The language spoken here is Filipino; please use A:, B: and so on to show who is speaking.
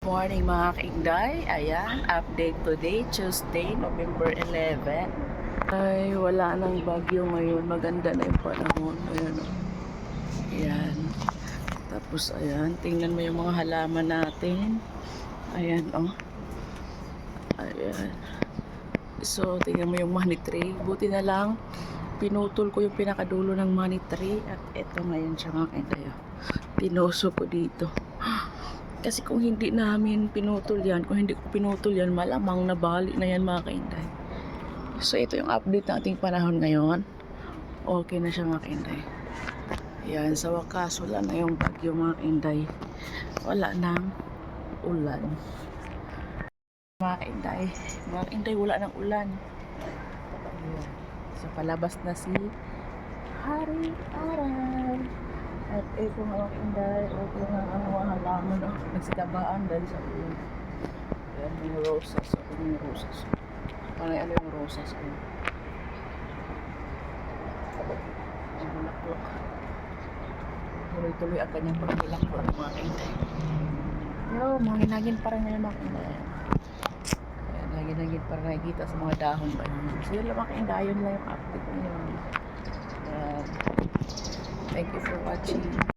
A: Morning mga kainday, ayan, update today, Tuesday, November 11. Ay, wala nang bagyo ngayon, maganda na yung panahon, ayan o. Ayan, tapos ayan, tingnan mo yung mga halaman natin, ayan o. Ayan, so tingnan mo yung money tree, buti na lang, pinutol ko yung pinakadulo ng money tree, at eto ngayon siya mga kainday o. Pinuso ko dito. Kasi kung hindi namin pinutol yan, kung hindi ko pinutol yan, malamang nabali na yan mga kainday. So ito yung update ng ating panahon ngayon. Okay na siya mga kainday. Yan, sa wakas, wala na yung bagyo mga kainday. Wala nang ulan. Mga kainday, wala nang ulan. Ayan. So palabas na si Hari Araw. At ito mga kainday, okay na ang mga halaman, nagsitabaan dahil sa ulan. Ayan, yung rosas. Yung rosas. Parang ano yung rosas. Ang bulaklak. Tuloy-tuloy ang kanyang pagbulaklak mga kainday. Yo, mangin-hangin pa rin ngayon mga kainday. Ayan, hangin-hangin pa rin nakikita sa mga dahon ba yun. So yun lang mga kainday, yun lang yung update ngayon. Thank you for watching.